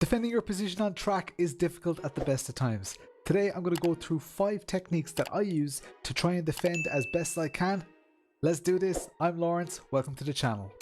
Defending your position on track is difficult at the best of times. Today I'm going to go through 5 techniques that I use to try and defend as best as I can. Let's do this. I'm Lawrence, welcome to the channel.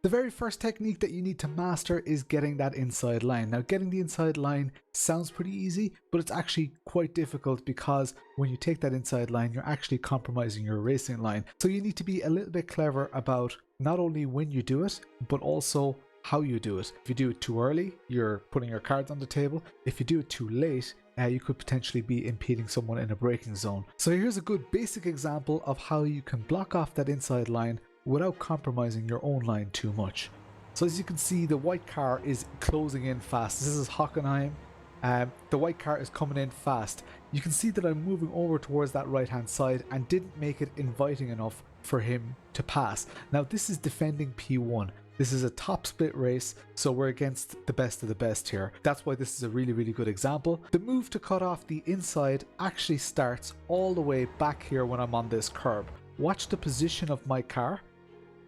The very first technique that you need to master is getting that inside line. Now, getting the inside line sounds pretty easy, but it's actually quite difficult because when you take that inside line, you're actually compromising your racing line. So you need to be a little bit clever about not only when you do it, but also how you do it. If you do it too early, you're putting your cards on the table. If you do it too late, you could potentially be impeding someone in a braking zone. So here's a good basic example of how you can block off that inside line without compromising your own line too much. So as you can see, the white car is closing in fast. This is Hockenheim. The white car is coming in fast. You can see that I'm moving over towards that right hand side and didn't make it inviting enough for him to pass. Now this is defending P1. This is a top split race, so we're against the best of the best here. That's why this is a really, really good example. The move to cut off the inside actually starts all the way back here when I'm on this curb. Watch the position of my car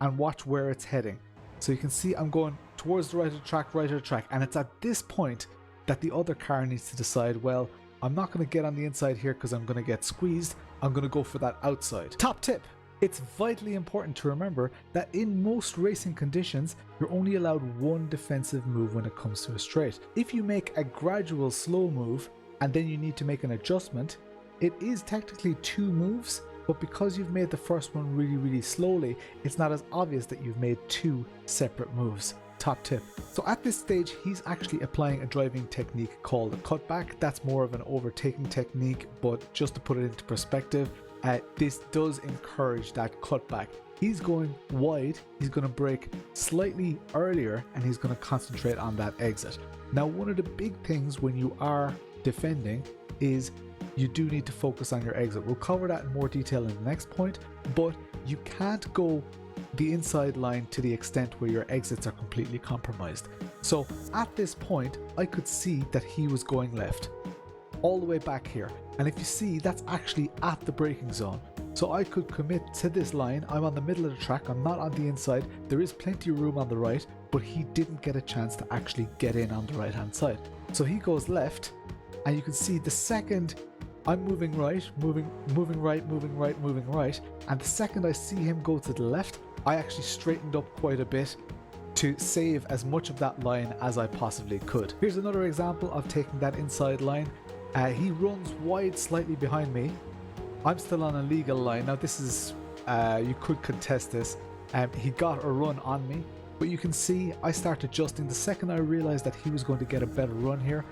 and watch where it's heading. So you can see I'm going towards the right of the track, and it's at this point that the other car needs to decide, well, I'm not going to get on the inside here because I'm going to get squeezed. I'm going to go for that outside. Top tip. It's vitally important to remember that in most racing conditions, you're only allowed one defensive move when it comes to a straight. If you make a gradual slow move and then you need to make an adjustment, it is technically 2 moves, but because you've made the first one really, really slowly, it's not as obvious that you've made 2 separate moves. Top tip. So at this stage, he's actually applying a driving technique called a cutback. That's more of an overtaking technique, but just to put it into perspective, this does encourage that cutback. He's going wide, he's going to brake slightly earlier, and he's going to concentrate on that exit. Now, one of the big things when you are defending is you do need to focus on your exit. We'll cover that in more detail in the next point, but you can't go the inside line to the extent where your exits are completely compromised. So at this point, I could see that he was going left all the way back here. And if you see, that's actually at the braking zone. So I could commit to this line. I'm on the middle of the track. I'm not on the inside. There is plenty of room on the right, but he didn't get a chance to actually get in on the right hand side. So he goes left, and you can see the second I'm moving right, moving right, and the second I see him go to the left, I actually straightened up quite a bit to save as much of that line as I possibly could. Here's another example of taking that inside line. He runs wide slightly behind me. I'm still on a legal line. Now this is, you could contest this. He got a run on me, but you can see I start adjusting the second I realized that he was going to get a better run here.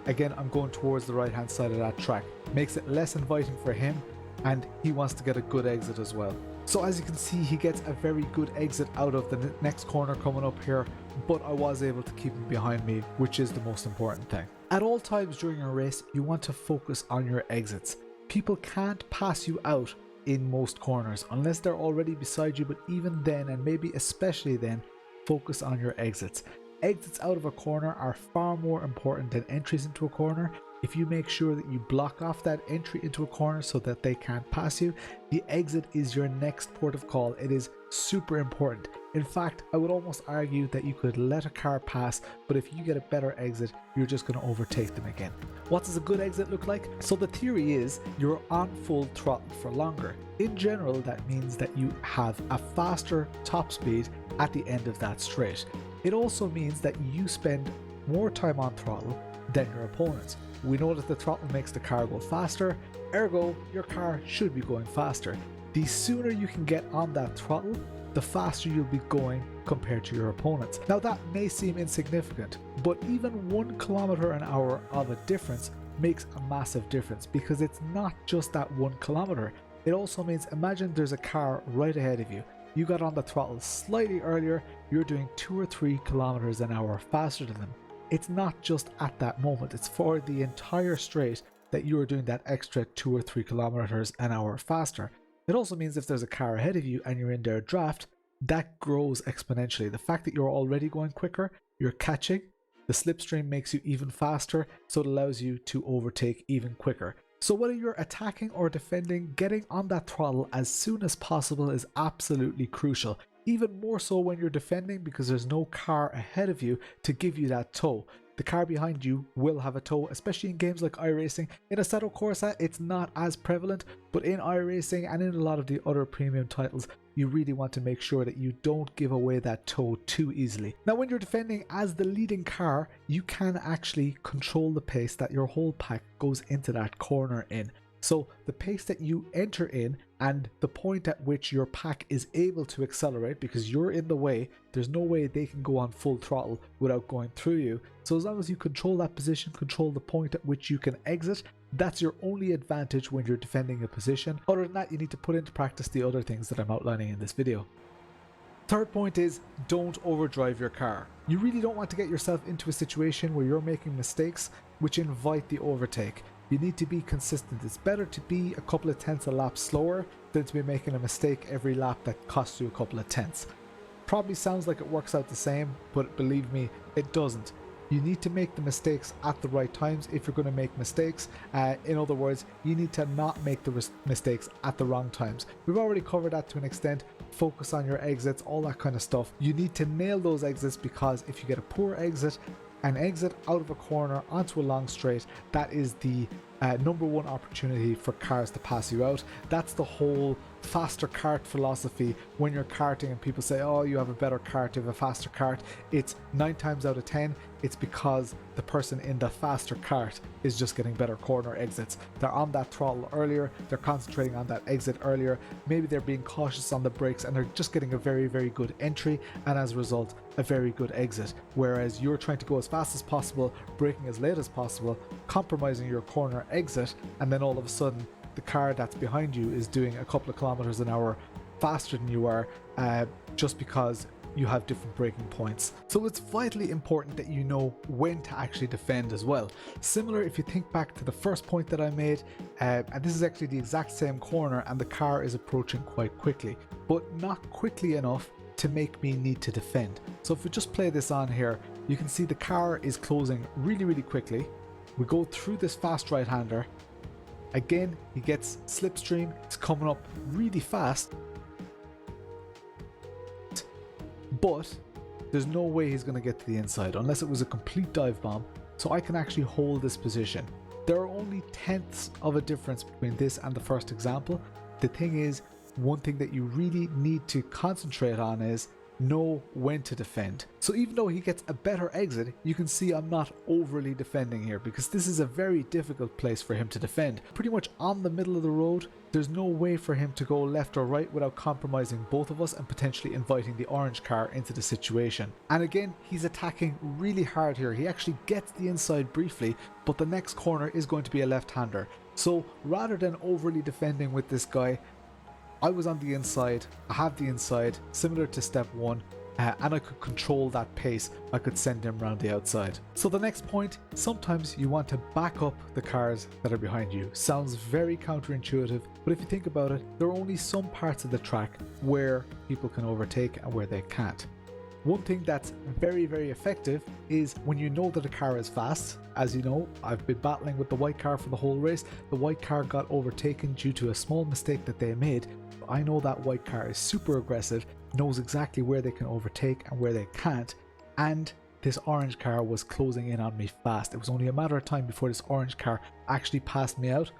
Again, I'm going towards the right hand side of that track. Makes it less inviting for him, and he wants to get a good exit as well. So as you can see, he gets a very good exit out of the next corner coming up here, but I was able to keep him behind me, which is the most important thing. At all times during a race, you want to focus on your exits. People can't pass you out in most corners unless they're already beside you, but even then, and maybe especially then, focus on your exits. Exits out of a corner are far more important than entries into a corner. If you make sure that you block off that entry into a corner so that they can't pass you, the exit is your next port of call. It is super important. In fact, I would almost argue that you could let a car pass, but if you get a better exit, you're just going to overtake them again. What does a good exit look like? So the theory is you're on full throttle for longer. In general, that means that you have a faster top speed at the end of that straight. It also means that you spend more time on throttle than your opponents. We know that the throttle makes the car go faster, ergo your car should be going faster. The sooner you can get on that throttle, the faster you'll be going compared to your opponents. Now that may seem insignificant, but even 1 kilometer an hour of a difference makes a massive difference, because it's not just that 1 kilometer. It also means, imagine there's a car right ahead of you. You got on the throttle slightly earlier, you're doing 2 or 3 kilometers an hour faster than them. It's not just at that moment, it's for the entire straight that you are doing that extra 2 or 3 kilometers an hour faster. It also means if there's a car ahead of you and you're in their draft, that grows exponentially. The fact that you're already going quicker, you're catching, The slipstream makes you even faster, so it allows you to overtake even quicker. So whether you're attacking or defending, getting on that throttle as soon as possible is absolutely crucial. Even more so when you're defending, because there's no car ahead of you to give you that tow. The car behind you will have a tow, especially in games like iRacing. In Assetto Corsa, it's not as prevalent, but in iRacing and in a lot of the other premium titles, you really want to make sure that you don't give away that tow too easily. Now, when you're defending as the leading car, you can actually control the pace that your whole pack goes into that corner in. So the pace that you enter in and the point at which your pack is able to accelerate, because you're in the way, there's no way they can go on full throttle without going through you. So as long as you control that position, control the point at which you can exit, that's your only advantage when you're defending a position. Other than that, you need to put into practice the other things that I'm outlining in this video. Third point is, don't overdrive your car. You really don't want to get yourself into a situation where you're making mistakes which invite the overtake. You need to be consistent. It's better to be a couple of tenths a lap slower than to be making a mistake every lap that costs you a couple of tenths. Probably sounds like it works out the same, but believe me, it doesn't. You need to make the mistakes at the right times if you're going to make mistakes. In other words, you need to not make the mistakes at the wrong times. We've already covered that to an extent. Focus on your exits, all that kind of stuff. You need to nail those exits, because if you get a poor exit, an exit out of a corner onto a long straight, that is the number one opportunity for cars to pass you out. That's the whole faster kart philosophy. When you're karting and people say, oh, you have a better kart, you have a faster kart, it's 9 times out of 10 it's because the person in the faster kart is just getting better corner exits. They're on that throttle earlier, they're concentrating on that exit earlier, maybe they're being cautious on the brakes, and they're just getting a very, very good entry, and as a result a very good exit. Whereas you're trying to go as fast as possible, braking as late as possible, compromising your corner exit, and then all of a sudden the car that's behind you is doing a couple of kilometers an hour faster than you are, just because you have different braking points. So it's vitally important that you know when to actually defend as well. Similar, if you think back to the first point that I made, and this is actually the exact same corner, and the car is approaching quite quickly, but not quickly enough to make me need to defend. So if we just play this on here, you can see the car is closing really, really quickly. We go through this fast right-hander. Again, he gets slipstream, it's coming up really fast, but there's no way he's going to get to the inside unless it was a complete dive bomb. So I can actually hold this position. There are only tenths of a difference between this and the first example. The thing is, one thing that you really need to concentrate on is know when to defend. So even though he gets a better exit, you can see I'm not overly defending here, because this is a very difficult place for him to defend. Pretty much on the middle of the road, there's no way for him to go left or right without compromising both of us and potentially inviting the orange car into the situation. And again, he's attacking really hard here. He actually gets the inside briefly, but the next corner is going to be a left-hander. So rather than overly defending with this guy, I was on the inside, I have the inside, similar to step 1, and I could control that pace. I could send him around the outside. So the next point, sometimes you want to back up the cars that are behind you. Sounds very counterintuitive, but if you think about it, there are only some parts of the track where people can overtake and where they can't. One thing that's very, very effective is when you know that a car is fast. As you know, I've been battling with the white car for the whole race. The white car got overtaken due to a small mistake that they made. I know that white car is super aggressive, knows exactly where they can overtake and where they can't, and this orange car was closing in on me fast. It was only a matter of time before this orange car actually passed me out.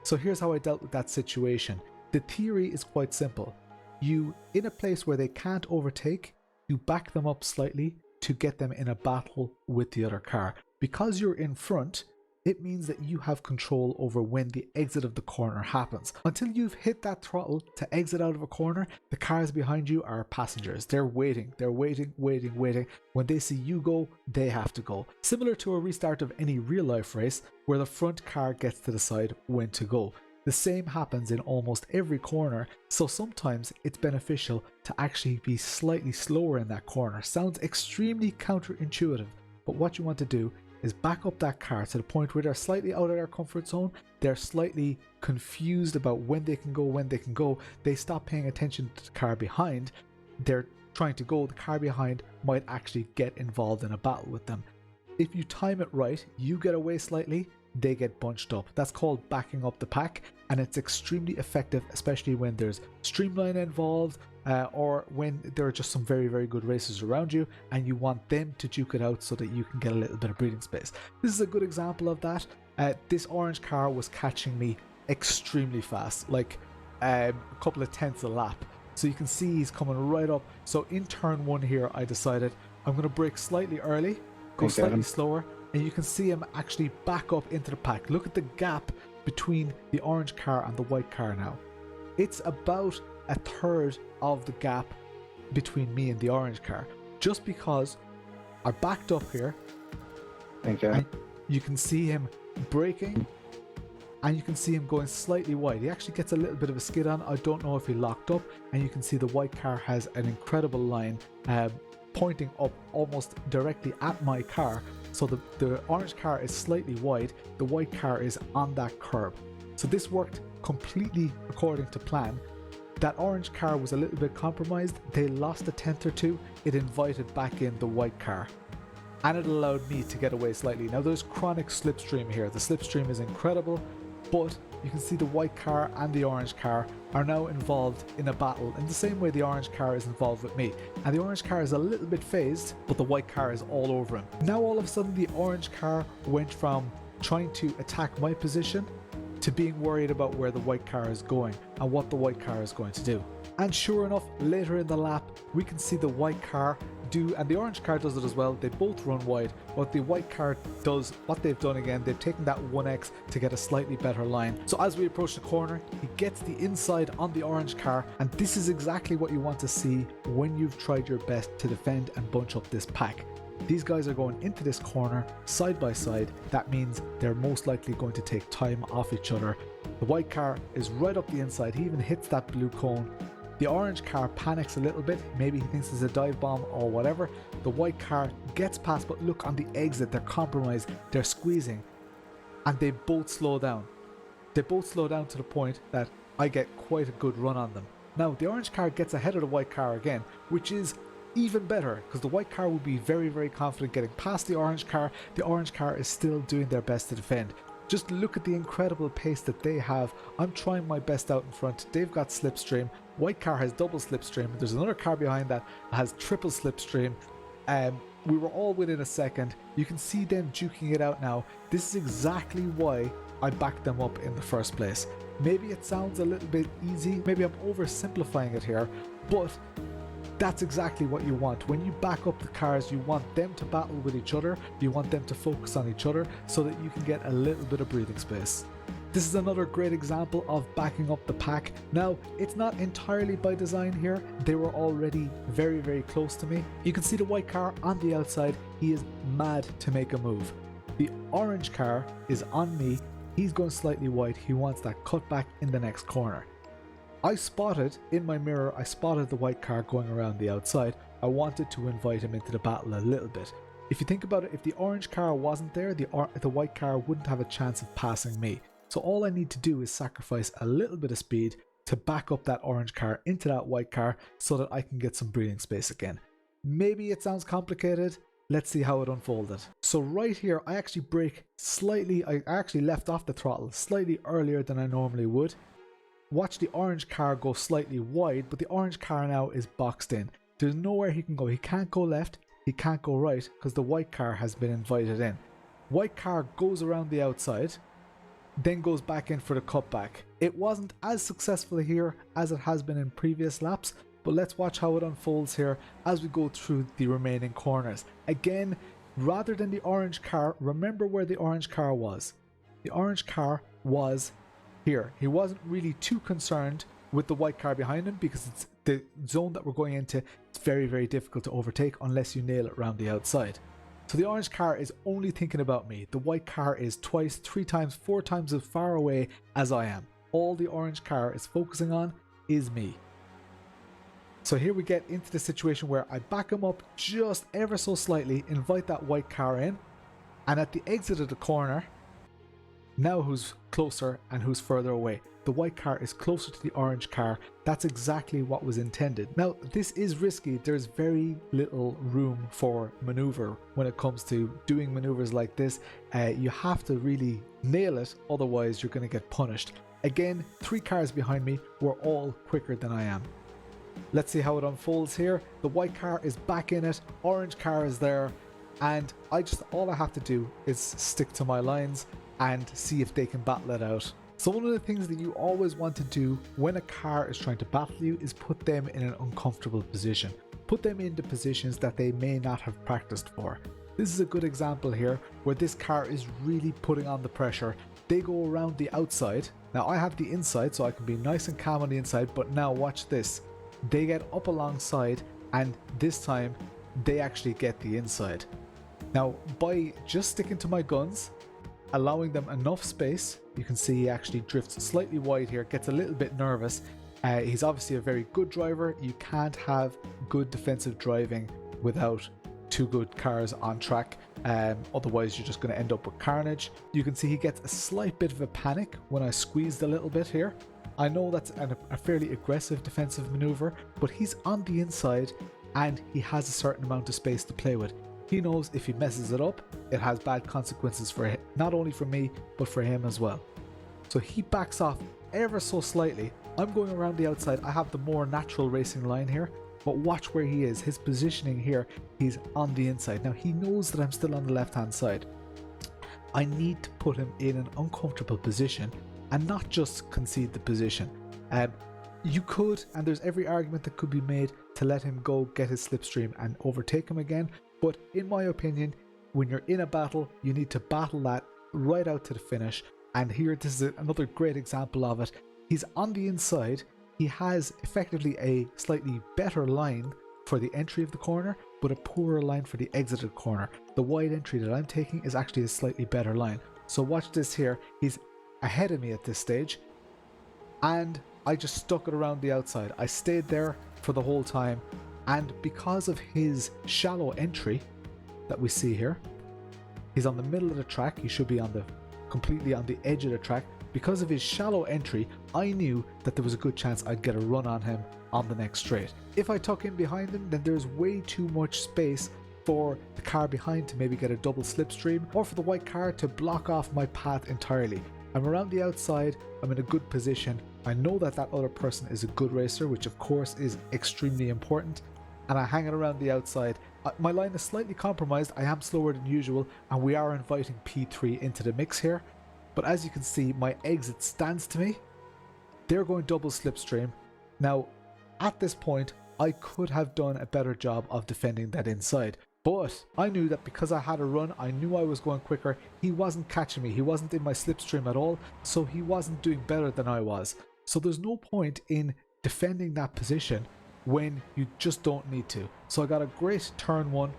So here's how I dealt with that situation. The theory is quite simple. You, in a place where they can't overtake, you back them up slightly to get them in a battle with the other car. Because you're in front, it means that you have control over when the exit of the corner happens. Until you've hit that throttle to exit out of a corner, the cars behind you are passengers. They're waiting. When they see you go, they have to go. Similar to a restart of any real life race where the front car gets to decide when to go. The same happens in almost every corner, so sometimes it's beneficial to actually be slightly slower in that corner. Sounds extremely counterintuitive, but what you want to do is back up that car to the point where they're slightly out of their comfort zone, they're slightly confused about when they can go, they stop paying attention to the car behind, they're trying to go, the car behind might actually get involved in a battle with them. If you time it right, you get away slightly, they get bunched up. That's called backing up the pack, and it's extremely effective, especially when there's streamline involved, or when there are just some very, very good racers around you and you want them to duke it out so that you can get a little bit of breathing space. This is a good example of that. This orange car was catching me extremely fast, like a couple of tenths a lap. So you can see he's coming right up. So in turn 1 here, I decided I'm going to brake slightly early, go slightly slower, and you can see him actually back up into the pack. Look at the gap between the orange car and the white car now. It's about a third of the gap between me and the orange car, just because I backed up here. And you can see him braking, and you can see him going slightly wide. He actually gets a little bit of a skid on. I don't know if he locked up, and you can see the white car has an incredible line pointing up almost directly at my car. So the orange car is slightly wide, the white car is on that curb. So this worked completely according to plan. That orange car was a little bit compromised. They lost a tenth or two. It invited back in the white car, and it allowed me to get away slightly. Now there's chronic slipstream here. The slipstream is incredible, but you can see the white car and the orange car are now involved in a battle in the same way the orange car is involved with me. And the orange car is a little bit phased, but the white car is all over him. Now all of a sudden the orange car went from trying to attack my position to being worried about where the white car is going and what the white car is going to do. And sure enough, later in the lap, we can see the white car do, and the orange car does it as well. They both run wide, but the white car does what they've done again. They've taken that 1x to get a slightly better line. So as we approach the corner, he gets the inside on the orange car, and this is exactly what you want to see when you've tried your best to defend and bunch up this pack. These guys are going into this corner side by side. That means they're most likely going to take time off each other. The white car is right up the inside. He even hits that blue cone. The orange car panics a little bit. Maybe he thinks it's a dive bomb or whatever. The white car gets past, but look on the exit, they're compromised. They're squeezing, and they both slow down. They both slow down to the point that I get quite a good run on them. Now the orange car gets ahead of the white car again, which is even better, because the white car will be very, very confident getting past the orange car. The orange car is still doing their best to defend. Just look at the incredible pace that they have. I'm trying my best out in front. They've got slipstream. White car has double slipstream. There's another car behind that has triple slipstream. We were all within a second. You can see them duking it out now. This is exactly why I backed them up in the first place. Maybe it sounds a little bit easy. Maybe I'm oversimplifying it here, but that's exactly what you want. When you back up the cars, you want them to battle with each other. You want them to focus on each other so that you can get a little bit of breathing space. This is another great example of backing up the pack. Now, it's not entirely by design here. They were already very, very close to me. You can see the white car on the outside. He is mad to make a move. The orange car is on me. He's going slightly wide. He wants that cutback in the next corner. I spotted, in my mirror, I spotted the white car going around the outside. I wanted to invite him into the battle a little bit. If you think about it, if the orange car wasn't there, the white car wouldn't have a chance of passing me. So all I need to do is sacrifice a little bit of speed to back up that orange car into that white car so that I can get some breathing space again. Maybe it sounds complicated. Let's see how it unfolded. So right here, I actually brake slightly. I actually left off the throttle slightly earlier than I normally would. Watch the orange car go slightly wide, but the orange car now is boxed in. There's nowhere he can go. He can't go left, he can't go right, because the white car has been invited in. White car goes around the outside, then goes back in for the cutback. It wasn't as successful here as it has been in previous laps, but let's watch how it unfolds here as we go through the remaining corners. Again, rather than the orange car, remember where the orange car was. The orange car was here. He wasn't really too concerned with the white car behind him because it's the zone that we're going into. It's very, very difficult to overtake unless you nail it around the outside. So the orange car is only thinking about me. The white car is twice, 3 times, 4 times as far away as I am. All the orange car is focusing on is me. So here we get into the situation where I back him up just ever so slightly, invite that white car in, and at the exit of the corner, Now who's closer and who's further away? The white car is closer to the orange car. That's exactly what was intended. Now, this is risky. There's very little room for maneuver when it comes to doing maneuvers like this. You have to really nail it, otherwise you're going to get punished. Again, 3 cars behind me were all quicker than I am. Let's see how it unfolds here. The white car is back in it, orange car is there, and all I have to do is stick to my lines and see if they can battle it out. So one of the things that you always want to do when a car is trying to battle you is put them in an uncomfortable position. Put them into positions that they may not have practiced for. This is a good example here where this car is really putting on the pressure. They go around the outside. Now I have the inside so I can be nice and calm on the inside, but now watch this. They get up alongside and this time they actually get the inside. Now by just sticking to my guns, allowing them enough space, you can see he actually drifts slightly wide here, gets a little bit nervous. He's obviously a very good driver. You can't have good defensive driving without 2 good cars on track, otherwise you're just going to end up with carnage. You can see he gets a slight bit of a panic when I squeezed a little bit here. I know that's a fairly aggressive defensive maneuver, but he's on the inside and he has a certain amount of space to play with. He knows if he messes it up, it has bad consequences for him, not only for me, but for him as well. So he backs off ever so slightly. I'm going around the outside. I have the more natural racing line here, but watch where he is. His positioning here, he's on the inside. Now he knows that I'm still on the left-hand side. I need to put him in an uncomfortable position and not just concede the position. You could, and there's every argument that could be made to let him go get his slipstream and overtake him again. But in my opinion, when you're in a battle, you need to battle that right out to the finish. And here, this is another great example of it. He's on the inside. He has effectively a slightly better line for the entry of the corner, but a poorer line for the exit of the corner. The wide entry that I'm taking is actually a slightly better line. So watch this here. He's ahead of me at this stage. And I just stuck it around the outside. I stayed there for the whole time. And because of his shallow entry that we see here, he's on the middle of the track. He should be completely on the edge of the track. Because of his shallow entry, I knew that there was a good chance I'd get a run on him on the next straight. If I tuck in behind him, then there's way too much space for the car behind to maybe get a double slipstream, or for the white car to block off my path entirely. I'm around the outside, I'm in a good position. I know that that other person is a good racer, which of course is extremely important. And I hang it around the outside. My line is slightly compromised. I am slower than usual, and we are inviting P3 into the mix here. But as you can see, my exit stands to me. They're going double slipstream. Now, at this point, I could have done a better job of defending that inside. But I knew that because I had a run, I knew I was going quicker. He wasn't catching me. He wasn't in my slipstream at all. So he wasn't doing better than I was. So there's no point in defending that position when you just don't need to. So I got a great turn 1,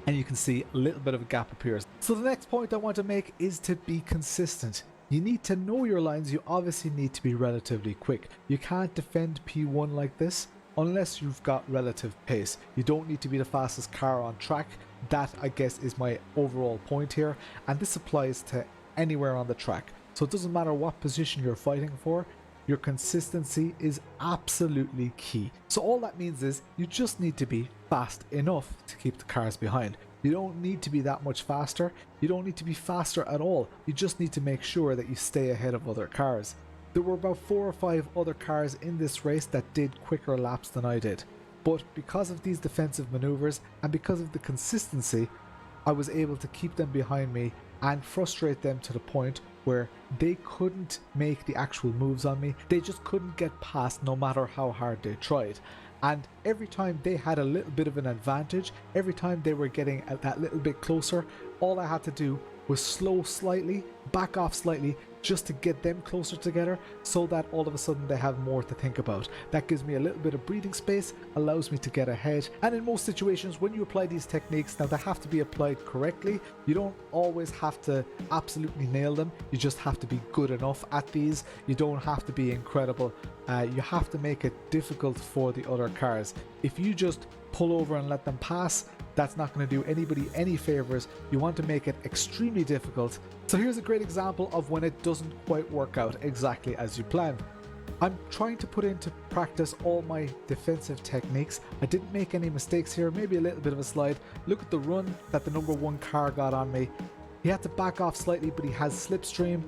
and you can see a little bit of a gap appears. So the next point I want to make is to be consistent. You need to know your lines. You obviously need to be relatively quick. You can't defend P1 like this unless you've got relative pace. You don't need to be the fastest car on track. That, I guess, is my overall point here, and this applies to anywhere on the track. So it doesn't matter what position you're fighting for, your consistency is absolutely key. So all that means is you just need to be fast enough to keep the cars behind. You don't need to be that much faster. You don't need to be faster at all. You just need to make sure that you stay ahead of other cars. There were about 4 or 5 other cars in this race that did quicker laps than I did. But because of these defensive maneuvers and because of the consistency, I was able to keep them behind me and frustrate them to the point where they couldn't make the actual moves on me. They just couldn't get past no matter how hard they tried. And every time they had a little bit of an advantage, every time they were getting that little bit closer, all I had to do was slow slightly, back off slightly, just to get them closer together, so that all of a sudden they have more to think about. That gives me a little bit of breathing space, allows me to get ahead. And in most situations, when you apply these techniques, now they have to be applied correctly. You don't always have to absolutely nail them. You just have to be good enough at these. You don't have to be incredible. You have to make it difficult for the other cars. If you just pull over and let them pass, that's not going to do anybody any favors. You want to make it extremely difficult So here's a great example of when it doesn't quite work out exactly as you planned. I'm trying to put into practice all my defensive techniques. I didn't make any mistakes here, maybe a little bit of a slide. Look at the run that the number 1 car got on me. He had to back off slightly, but he has slipstream.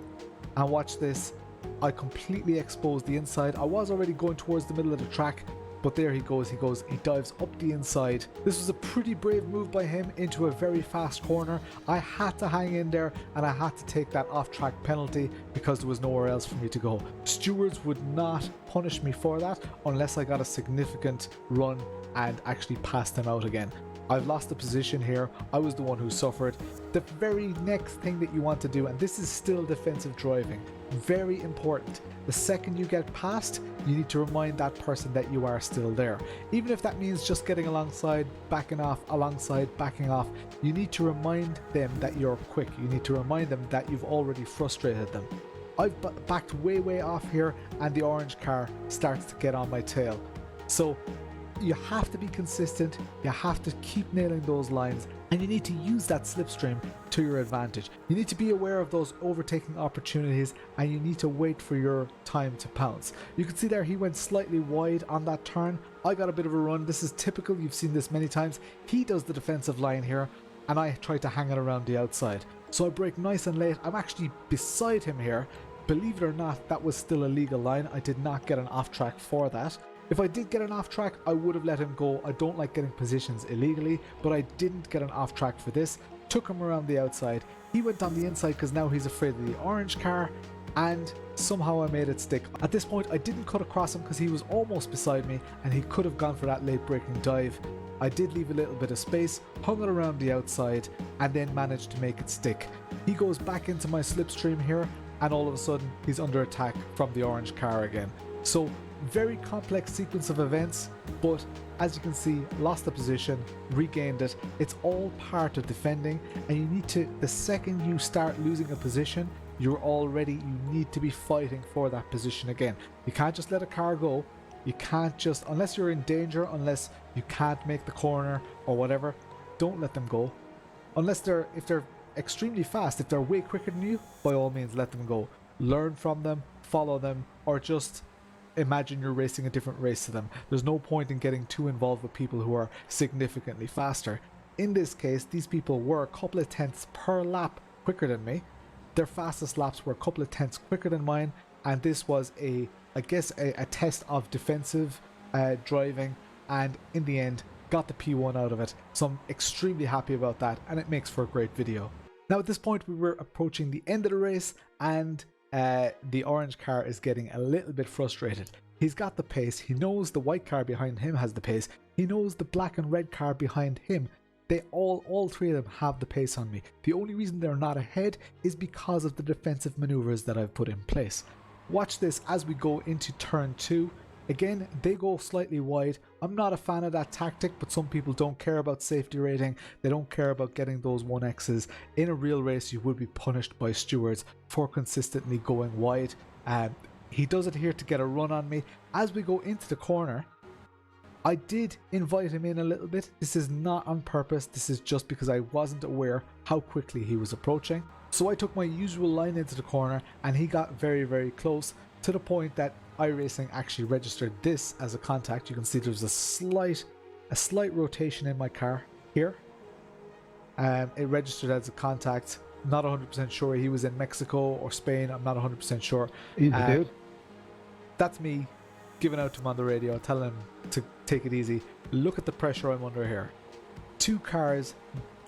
And watch this, I completely exposed the inside. I was already going towards the middle of the track, but there he goes, he dives up the inside. This was a pretty brave move by him into a very fast corner. I had to hang in there and I had to take that off-track penalty because there was nowhere else for me to go. Stewards would not punish me for that unless I got a significant run and actually passed him out again. I've lost the position here. I was the one who suffered. The very next thing that you want to do, and this is still defensive driving, very important. The second you get past, you need to remind that person that you are still there. Even if that means just getting alongside, backing off, alongside, backing off, you need to remind them that you're quick. You need to remind them that you've already frustrated them. I've backed way off here and the orange car starts to get on my tail. So you have to be consistent, you have to keep nailing those lines, and you need to use that slipstream to your advantage. You need to be aware of those overtaking opportunities and you need to wait for your time to pounce. You can see there he went slightly wide on that turn. I got a bit of a run. This is typical, you've seen this many times. He does the defensive line here and I try to hang it around the outside. So I brake nice and late. I'm actually beside him here. Believe it or not, that was still a legal line. I did not get an off track for that. If I did get an off track, I would have let him go. I don't like getting positions illegally, but I didn't get an off track for this. Took him around the outside. He went on the inside because now he's afraid of the orange car, and somehow I made it stick. At this point, I didn't cut across him because he was almost beside me and he could have gone for that late braking dive. I did leave a little bit of space, hung it around the outside, and then managed to make it stick. He goes back into my slipstream here, and all of a sudden, he's under attack from the orange car again. So, very complex sequence of events, but as you can see, lost the position, regained it. It's all part of defending, and you need to, the second you start losing a position, you need to be fighting for that position again. You can't just let a car go. You can't just, unless you're in danger, unless you can't make the corner or whatever, don't let them go. Unless if they're extremely fast, if they're way quicker than you, by all means let them go. Learn from them, follow them, or just imagine you're racing a different race to them. There's no point in getting too involved with people who are significantly faster. In this case, these people were a couple of tenths per lap quicker than me. Their fastest laps were a couple of tenths quicker than mine, and this was a test of defensive driving, and in the end got the P1 out of it. So I'm extremely happy about that, and it makes for a great video. Now at this point we were approaching the end of the race, and the orange car is getting a little bit frustrated. He's got the pace, he knows the white car behind him has the pace, he knows the black and red car behind him. They all three of them have the pace on me. The only reason they're not ahead is because of the defensive maneuvers that I've put in place. Watch this as we go into turn 2. Again, they go slightly wide. I'm not a fan of that tactic, but some people don't care about safety rating. They don't care about getting those 1Xs. In a real race, you would be punished by stewards for consistently going wide. He does it here to get a run on me. As we go into the corner, I did invite him in a little bit. This is not on purpose. This is just because I wasn't aware how quickly he was approaching. So I took my usual line into the corner and he got very close, to the point that iRacing actually registered this as a contact. You can see there's a slight rotation in my car here. It registered as a contact. Not 100% sure. He was in Mexico or Spain. I'm not 100% sure. Easy, dude. That's me giving out to him on the radio, telling him to take it easy. Look at the pressure I'm under here. Two cars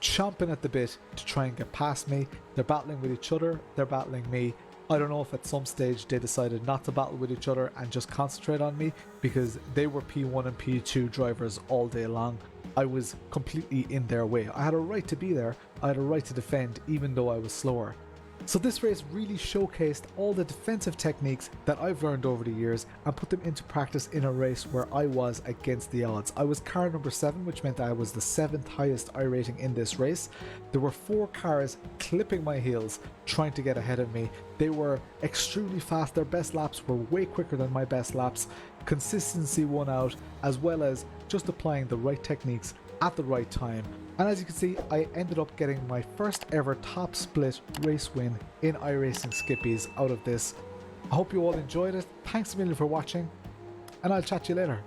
chomping at the bit to try and get past me. They're battling with each other. They're battling me. I don't know if at some stage they decided not to battle with each other and just concentrate on me, because they were P1 and P2 drivers all day long. I was completely in their way. I had a right to be there. I had a right to defend even though I was slower. So this race really showcased all the defensive techniques that I've learned over the years and put them into practice in a race where I was against the odds. I was car number 7, which meant I was the 7th highest I rating in this race. There were 4 cars clipping my heels trying to get ahead of me. They were extremely fast. Their best laps were way quicker than my best laps. Consistency won out, as well as just applying the right techniques at the right time. And as you can see, I ended up getting my first ever top split race win in iRacing Skippies out of this. I hope you all enjoyed it. Thanks a million for watching, and I'll chat to you later.